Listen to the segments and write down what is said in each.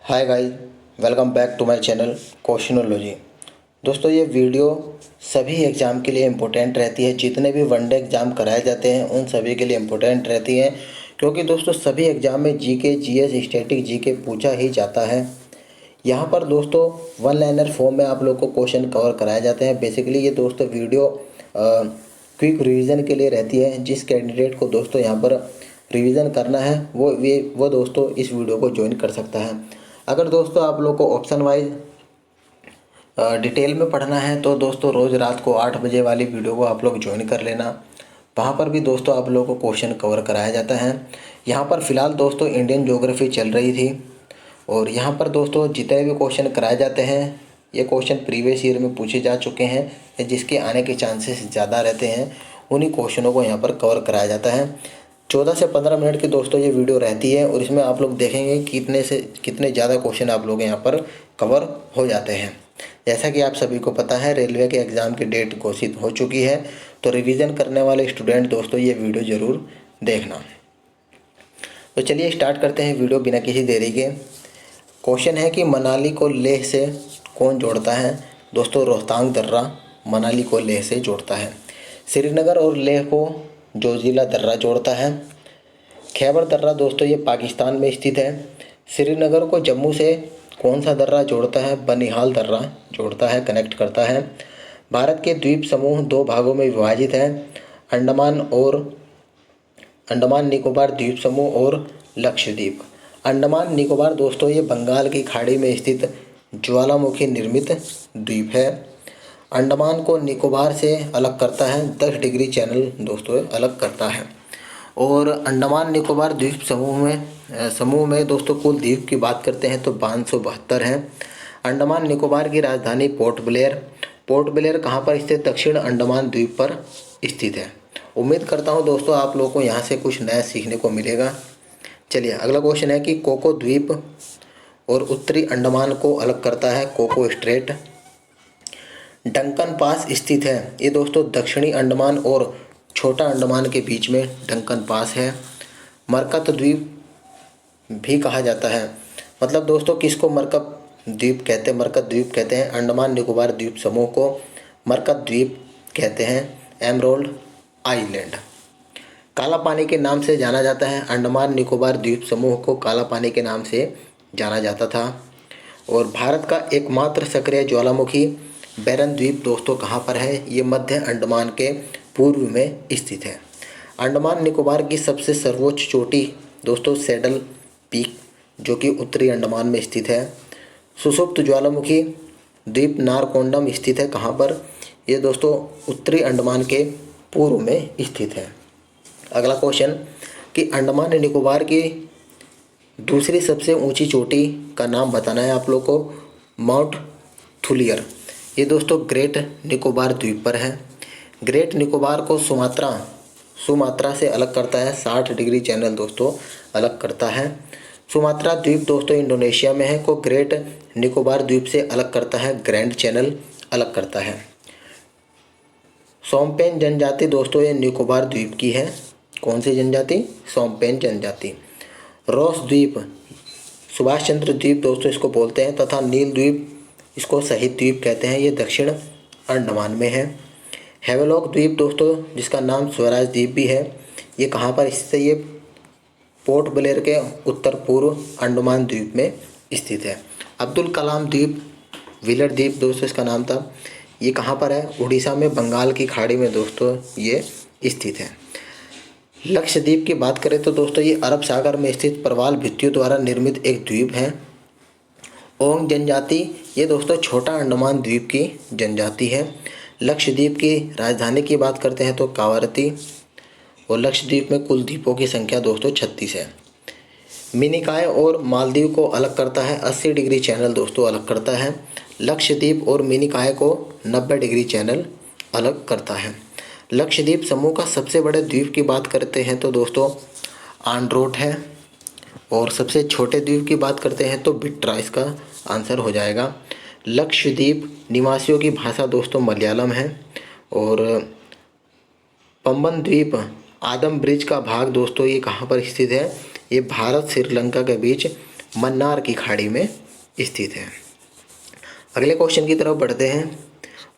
Hi guys, welcome back to my channel Questionology. दोस्तों, ये video सभी एग्ज़ाम के लिए इम्पोर्टेंट रहती है। जितने भी वनडे एग्ज़ाम कराए जाते हैं उन सभी के लिए इम्पोर्टेंट रहती है, क्योंकि दोस्तों सभी एग्ज़ाम में जीके, जीएस, स्टैटिक जीके पूछा ही जाता है। यहाँ पर दोस्तों वन लाइनर फॉर्म में आप लोग को क्वेश्चन कवर कराए जाते हैं। बेसिकली ये दोस्तों वीडियो क्विक रिवीजन के लिए रहती है। जिस कैंडिडेट को दोस्तों यहाँ पर रिवीजन करना है वो दोस्तों इस वीडियो को ज्वाइन कर सकता है। अगर दोस्तों आप लोग को ऑप्शन वाइज डिटेल में पढ़ना है तो दोस्तों रोज़ रात को 8 बजे वाली वीडियो को आप लोग ज्वाइन कर लेना। वहाँ पर भी दोस्तों आप लोगों को क्वेश्चन कवर कराया जाता है। यहाँ पर फ़िलहाल दोस्तों इंडियन ज्योग्राफी चल रही थी और यहाँ पर दोस्तों जितने भी क्वेश्चन कराए जाते हैं ये क्वेश्चन प्रीवियस ईयर में पूछे जा चुके हैं। जिसके आने के चांसेस ज़्यादा रहते हैं उन्हीं क्वेश्चनों को यहाँ पर कवर कराया जाता है। 14 से 15 मिनट की दोस्तों ये वीडियो रहती है और इसमें आप लोग देखेंगे कितने से कितने ज़्यादा क्वेश्चन आप लोग यहाँ पर कवर हो जाते हैं। जैसा कि आप सभी को पता है रेलवे के एग्ज़ाम की डेट घोषित हो चुकी है, तो रिवीजन करने वाले स्टूडेंट दोस्तों ये वीडियो ज़रूर देखना। तो चलिए स्टार्ट करते हैं वीडियो बिना किसी देरी के। क्वेश्चन है कि मनाली को लेह से कौन जोड़ता है। दोस्तों रोहतांग दर्रा मनाली को लेह से जोड़ता है। श्रीनगर और लेह को जोजिला दर्रा जोड़ता है। खैबर दर्रा दोस्तों ये पाकिस्तान में स्थित है। श्रीनगर को जम्मू से कौन सा दर्रा जोड़ता है। बनिहाल दर्रा जोड़ता है, कनेक्ट करता है। भारत के द्वीप समूह 2 भागों में विभाजित है। अंडमान निकोबार द्वीप समूह और लक्षद्वीप। अंडमान निकोबार दोस्तों ये बंगाल की खाड़ी में स्थित ज्वालामुखी निर्मित द्वीप है। अंडमान को निकोबार से अलग करता है 10 डिग्री चैनल दोस्तों अलग करता है। और अंडमान निकोबार द्वीप समूह में दोस्तों कुल द्वीप की बात करते हैं तो 572 हैं। अंडमान निकोबार की राजधानी पोर्ट ब्लेयर कहाँ पर स्थित। दक्षिण अंडमान द्वीप पर स्थित है। उम्मीद करता हूँ दोस्तों आप लोगों को यहाँ से कुछ नया सीखने को मिलेगा। चलिए अगला क्वेश्चन है कि कोको द्वीप और उत्तरी अंडमान को अलग करता है कोको स्ट्रेट। डंकन पास स्थित है। ये दोस्तों दक्षिणी अंडमान और छोटा अंडमान के बीच में डंकन पास है। मरकत द्वीप भी कहा जाता है। मतलब दोस्तों किसको मरकत द्वीप कहते हैं। अंडमान निकोबार द्वीप समूह को मरकत द्वीप कहते हैं। एमरोल्ड आइलैंड काला पानी के नाम से जाना जाता है। अंडमान निकोबार द्वीप समूह को काला पानी के नाम से जाना जाता था। और भारत का एकमात्र सक्रिय ज्वालामुखी बैरन द्वीप दोस्तों कहाँ पर है। ये मध्य अंडमान के पूर्व में स्थित है। अंडमान निकोबार की सबसे सर्वोच्च चोटी दोस्तों सैडल पीक जो कि उत्तरी अंडमान में स्थित है। सुषुप्त ज्वालामुखी द्वीप नारकोंडम स्थित है कहाँ पर। ये दोस्तों उत्तरी अंडमान के पूर्व में स्थित है। अगला क्वेश्चन कि अंडमान निकोबार की दूसरी सबसे ऊंची चोटी का नाम बताना है आप लोग को। माउंट थुलियर ये दोस्तों ग्रेट निकोबार द्वीप पर है। ग्रेट निकोबार को सुमात्रा से अलग करता है 60 डिग्री चैनल दोस्तों अलग करता है। सुमात्रा द्वीप दोस्तों इंडोनेशिया में है को ग्रेट निकोबार द्वीप से अलग करता है ग्रैंड चैनल अलग करता है। सोमपेन जनजाति दोस्तों ये निकोबार द्वीप की है। कौन सी जनजाति। सोमपेन जनजाति। रॉस द्वीप सुभाष चंद्र द्वीप दोस्तों इसको बोलते हैं तथा नील द्वीप इसको शहीद द्वीप कहते हैं। ये दक्षिण अंडमान में है। हेवेलॉक द्वीप दोस्तों जिसका नाम स्वराज द्वीप भी है ये कहाँ पर स्थित है। ये पोर्ट ब्लेयर के उत्तर पूर्व अंडमान द्वीप में स्थित है। अब्दुल कलाम द्वीप व्हीलर द्वीप दोस्तों इसका नाम था। ये कहाँ पर है। उड़ीसा में बंगाल की खाड़ी में दोस्तों ये स्थित है। लक्षद्वीप की बात करें तो दोस्तों ये अरब सागर में स्थित प्रवाल भित्तियों द्वारा निर्मित एक द्वीप है। ओंग जनजाति ये दोस्तों छोटा अंडमान द्वीप की जनजाति है। लक्षद्वीप की राजधानी की बात करते हैं तो कावारती। और लक्षद्वीप में कुल द्वीपों की संख्या दोस्तों 36 है। मिनिकॉय और मालदीव को अलग करता है 80 डिग्री चैनल दोस्तों अलग करता है। लक्षद्वीप और मिनिकॉय को 90 डिग्री चैनल अलग करता है। लक्षद्वीप समूह का सबसे बड़े द्वीप की बात करते हैं तो दोस्तों आंड्रोट है। और सबसे छोटे द्वीप की बात करते हैं तो बिट्रा इसका आंसर हो जाएगा। लक्षद्वीप निवासियों की भाषा दोस्तों मलयालम है। और पंबन द्वीप आदम ब्रिज का भाग दोस्तों ये कहाँ पर स्थित है। ये भारत श्रीलंका के बीच मन्नार की खाड़ी में स्थित है। अगले क्वेश्चन की तरफ बढ़ते हैं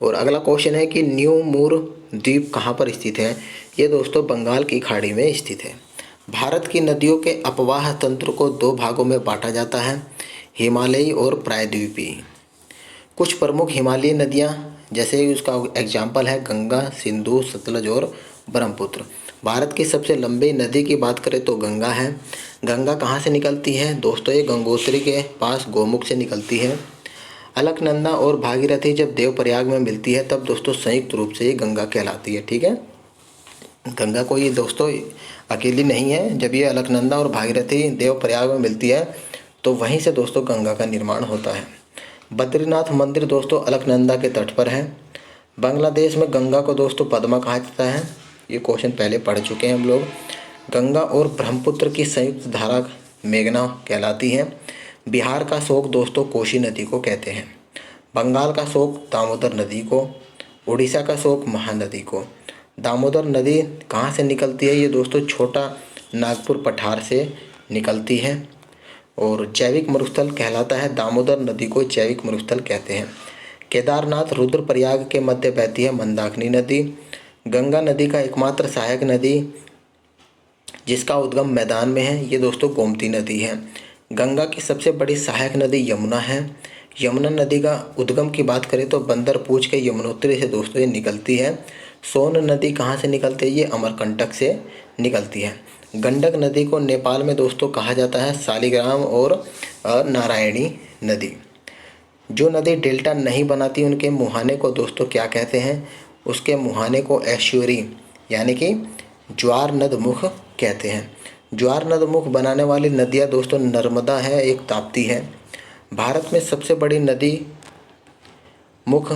और अगला क्वेश्चन है कि न्यू मूर द्वीप कहाँ पर स्थित है। ये दोस्तों बंगाल की खाड़ी में स्थित है। भारत की नदियों के अपवाह तंत्र को दो भागों में बांटा जाता है, हिमालयी और प्रायद्वीपीय। कुछ प्रमुख हिमालयी नदियाँ जैसे उसका एग्जाम्पल है गंगा, सिंधु, सतलज और ब्रह्मपुत्र। भारत की सबसे लंबी नदी की बात करें तो गंगा है। गंगा कहाँ से निकलती है दोस्तों, ये गंगोत्री के पास गोमुख से निकलती है। अलकनंदा और भागीरथी जब देवप्रयाग में मिलती है तब दोस्तों संयुक्त रूप से ये गंगा कहलाती है। ठीक है, गंगा को ये दोस्तों अकेली नहीं है, जब ये अलकनंदा और भागीरथी देवप्रयाग में मिलती है तो वहीं से दोस्तों गंगा का निर्माण होता है। बद्रीनाथ मंदिर दोस्तों अलकनंदा के तट पर है। बांग्लादेश में गंगा को दोस्तों पद्मा कहा जाता है। ये क्वेश्चन पहले पढ़ चुके हैं हम लोग। गंगा और ब्रह्मपुत्र की संयुक्त धारा मेघना कहलाती है। बिहार का शोक दोस्तों कोसी नदी को कहते हैं। बंगाल का शोक दामोदर नदी को, उड़ीसा का शोक महानदी को। दामोदर नदी कहाँ से निकलती है, ये दोस्तों छोटा नागपुर पठार से निकलती है और जैविक मरुस्थल कहलाता है। दामोदर नदी को जैविक मरुस्थल कहते हैं। केदारनाथ रुद्रप्रयाग के मध्य बहती है मंदाकिनी नदी। गंगा नदी का एकमात्र सहायक नदी जिसका उद्गम मैदान में है, ये दोस्तों गोमती नदी है। गंगा की सबसे बड़ी सहायक नदी यमुना है। यमुना नदी का उद्गम की बात करें तो बंदरपूछ के यमुनोत्री से दोस्तों ये निकलती है। सोन नदी कहाँ से निकलती है, ये अमरकंटक से निकलती है। गंडक नदी को नेपाल में दोस्तों कहा जाता है शालिग्राम और नारायणी नदी। जो नदी डेल्टा नहीं बनाती उनके मुहाने को दोस्तों क्या कहते हैं, उसके मुहाने को एस्चुरी यानी कि ज्वार नद मुख कहते हैं। ज्वार नद मुख बनाने वाली नदियाँ दोस्तों नर्मदा है, एक ताप्ती है। भारत में सबसे बड़ी नदी मुख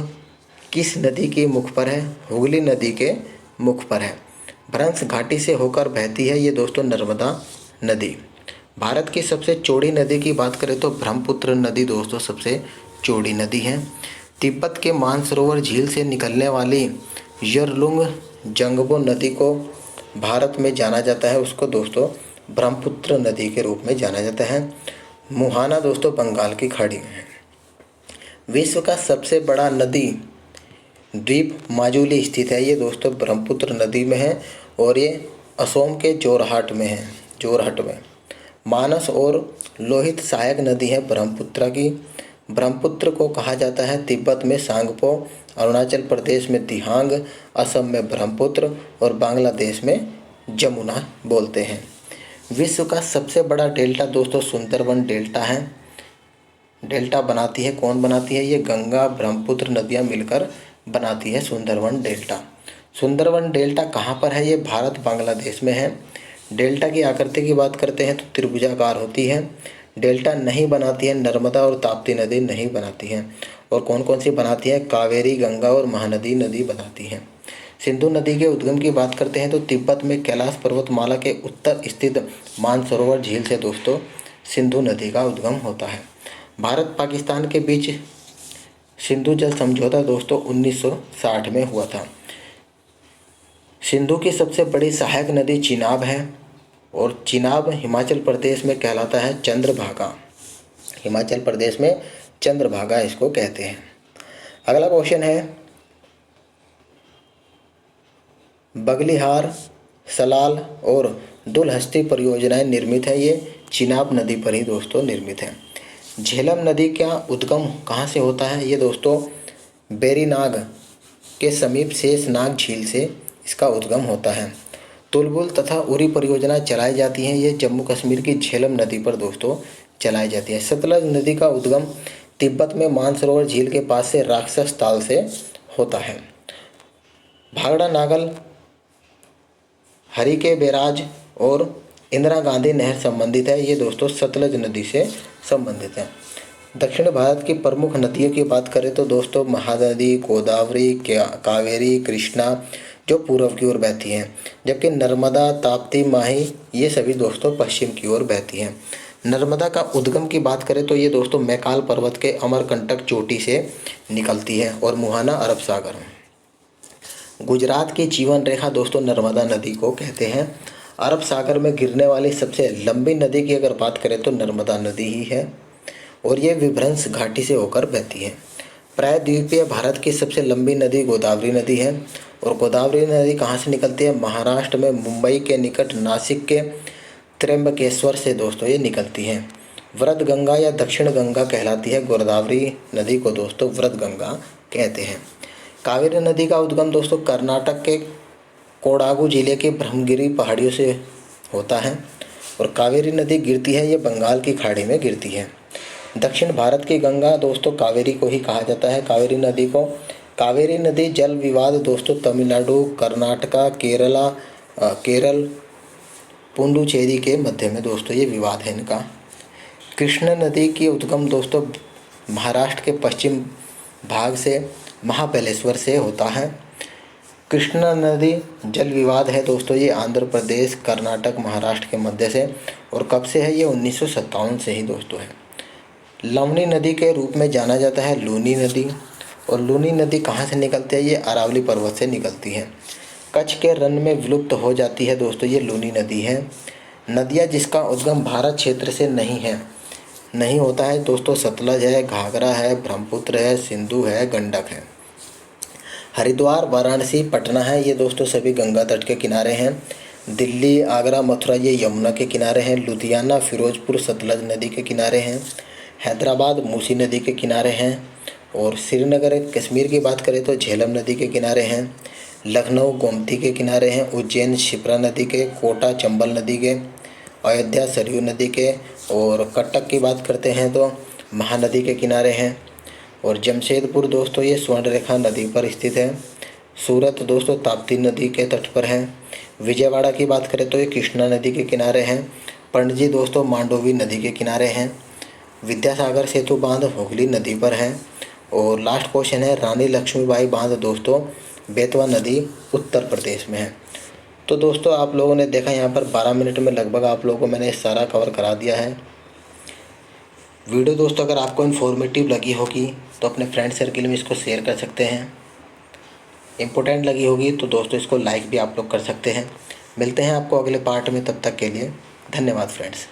किस नदी के मुख पर है, हुगली नदी के मुख पर है। भ्रंश घाटी से होकर बहती है ये दोस्तों नर्मदा नदी। भारत की सबसे चौड़ी नदी की बात करें तो ब्रह्मपुत्र नदी दोस्तों सबसे चौड़ी नदी है। तिब्बत के मानसरोवर झील से निकलने वाली यरलुंग जंगबो नदी को भारत में जाना जाता है, उसको दोस्तों ब्रह्मपुत्र नदी के रूप में जाना जाता है। मुहाना दोस्तों बंगाल की खाड़ी में है। विश्व का सबसे बड़ा नदी द्वीप माजुली स्थित है, ये दोस्तों ब्रह्मपुत्र नदी में है और ये असोम के जोरहाट में है। जोरहाट में मानस और लोहित सहायक नदी है ब्रह्मपुत्र की। ब्रह्मपुत्र को कहा जाता है तिब्बत में सांगपो, अरुणाचल प्रदेश में दिहांग, असम में ब्रह्मपुत्र और बांग्लादेश में जमुना बोलते हैं। विश्व का सबसे बड़ा डेल्टा दोस्तों सुंदरवन डेल्टा है। डेल्टा बनाती है, कौन बनाती है, ये गंगा ब्रह्मपुत्र नदियाँ मिलकर बनाती है सुंदरवन डेल्टा। सुंदरवन डेल्टा कहाँ पर है, ये भारत बांग्लादेश में है। डेल्टा की आकृति की बात करते हैं तो त्रिभुजाकार होती है। डेल्टा नहीं बनाती है नर्मदा और ताप्ती नदी नहीं बनाती हैं। और कौन कौन सी बनाती है, कावेरी, गंगा और महानदी नदी बनाती हैं। सिंधु नदी के उद्गम की बात करते हैं तो तिब्बत में कैलाश पर्वतमाला के उत्तर स्थित मानसरोवर झील से दोस्तों सिंधु नदी का उद्गम होता है। भारत पाकिस्तान के बीच सिंधु जल समझौता दोस्तों 1960 में हुआ था। सिंधु की सबसे बड़ी सहायक नदी चिनाब है और चिनाब हिमाचल प्रदेश में कहलाता है चंद्रभागा। हिमाचल प्रदेश में चंद्रभागा इसको कहते हैं। अगला क्वेश्चन है बगलिहार, सलाल और दुलहस्ती परियोजनाएं निर्मित है, ये चिनाब नदी पर ही दोस्तों निर्मित है। झेलम नदी का उद्गम कहाँ से होता है, ये दोस्तों बेरीनाग के समीप शेषनाग झील से इसका उद्गम होता है। तुलबुल तथा उरी परियोजना चलाई जाती हैं, ये जम्मू कश्मीर की झेलम नदी पर दोस्तों चलाई जाती है। सतलज नदी का उद्गम तिब्बत में मानसरोवर झील के पास से राक्षस ताल से होता है। भागड़ा नागल, हरिके बैराज और इंदिरा गांधी नहर संबंधित है, ये दोस्तों सतलज नदी से संबंधित है। दक्षिण भारत की प्रमुख नदियों की बात करें तो दोस्तों महानदी, गोदावरी, कावेरी, कृष्णा जो पूर्व की ओर बहती हैं, जबकि नर्मदा, ताप्ती, माही ये सभी दोस्तों पश्चिम की ओर बहती हैं। नर्मदा का उद्गम की बात करें तो ये दोस्तों मैकाल पर्वत के अमरकंटक चोटी से निकलती है और मुहाना अरब सागर में। गुजरात की जीवन रेखा दोस्तों नर्मदा नदी को कहते हैं। अरब सागर में गिरने वाली सबसे लंबी नदी की अगर बात करें तो नर्मदा नदी ही है और ये विभ्रंश घाटी से होकर बहती है। प्रायद्वीपीय भारत की सबसे लंबी नदी गोदावरी नदी है और गोदावरी नदी कहाँ से निकलती है? महाराष्ट्र में मुंबई के निकट नासिक के त्र्यंबकेश्वर से दोस्तों ये निकलती है। वृद्ध गंगा या दक्षिण गंगा कहलाती है। गोदावरी नदी को दोस्तों वृद्ध गंगा कहते हैं। कावेरी नदी का उद्गम दोस्तों कर्नाटक के कोडागु जिले के ब्रह्मगिरी पहाड़ियों से होता है और कावेरी नदी गिरती है ये बंगाल की खाड़ी में गिरती है। दक्षिण भारत की गंगा दोस्तों कावेरी को ही कहा जाता है। कावेरी नदी को कावेरी नदी जल विवाद दोस्तों तमिलनाडु, कर्नाटका, केरल, पुडुचेरी के मध्य में दोस्तों ये विवाद है इनका। कृष्णा नदी की उद्गम दोस्तों महाराष्ट्र के पश्चिम भाग से महाबलेश्वर से होता है। कृष्णा नदी जल विवाद है दोस्तों ये आंध्र प्रदेश, कर्नाटक, महाराष्ट्र के मध्य से और कब से है? ये 1957 से ही दोस्तों है। लवनी नदी के रूप में जाना जाता है लूनी नदी और लूनी नदी कहाँ से निकलती है? ये अरावली पर्वत से निकलती है। कच्छ के रण में विलुप्त हो जाती है दोस्तों ये लूनी नदी है। नदियाँ जिसका उद्गम भारत क्षेत्र से नहीं होता है दोस्तों सतलज है, घाघरा है, ब्रह्मपुत्र है, सिंधु है, गंडक है। हरिद्वार, वाराणसी, पटना है ये दोस्तों सभी गंगा तट के किनारे हैं। दिल्ली, आगरा, मथुरा ये यमुना के किनारे हैं। लुधियाना, फिरोजपुर सतलज नदी के किनारे हैं। हैदराबाद मूसी नदी के किनारे हैं और श्रीनगर कश्मीर की बात करें तो झेलम नदी के किनारे हैं। लखनऊ गोमती के किनारे हैं। उज्जैन शिप्रा नदी के, कोटा चंबल नदी के, अयोध्या सरयू नदी के और कटक की बात करते हैं तो महानदी के किनारे हैं और जमशेदपुर दोस्तों ये स्वर्णरेखा नदी पर स्थित है। सूरत दोस्तों ताप्ती नदी के तट पर है। विजयवाड़ा की बात करें तो ये कृष्णा नदी के किनारे हैं। पणजी दोस्तों मांडोवी नदी के किनारे हैं। विद्यासागर सेतु बांध हुगली नदी पर है और लास्ट क्वेश्चन है रानी लक्ष्मीबाई बांध दोस्तों बेतवा नदी उत्तर प्रदेश में है। तो दोस्तों आप लोगों ने देखा यहाँ पर 12 मिनट में लगभग आप लोगों को मैंने सारा कवर करा दिया है। वीडियो दोस्तों अगर आपको इन्फॉर्मेटिव लगी होगी तो अपने फ्रेंड सर्किल में इसको शेयर कर सकते हैं। इम्पोर्टेंट लगी होगी तो दोस्तों इसको लाइक भी आप लोग कर सकते हैं। मिलते हैं आपको अगले पार्ट में, तब तक के लिए धन्यवाद फ्रेंड्स।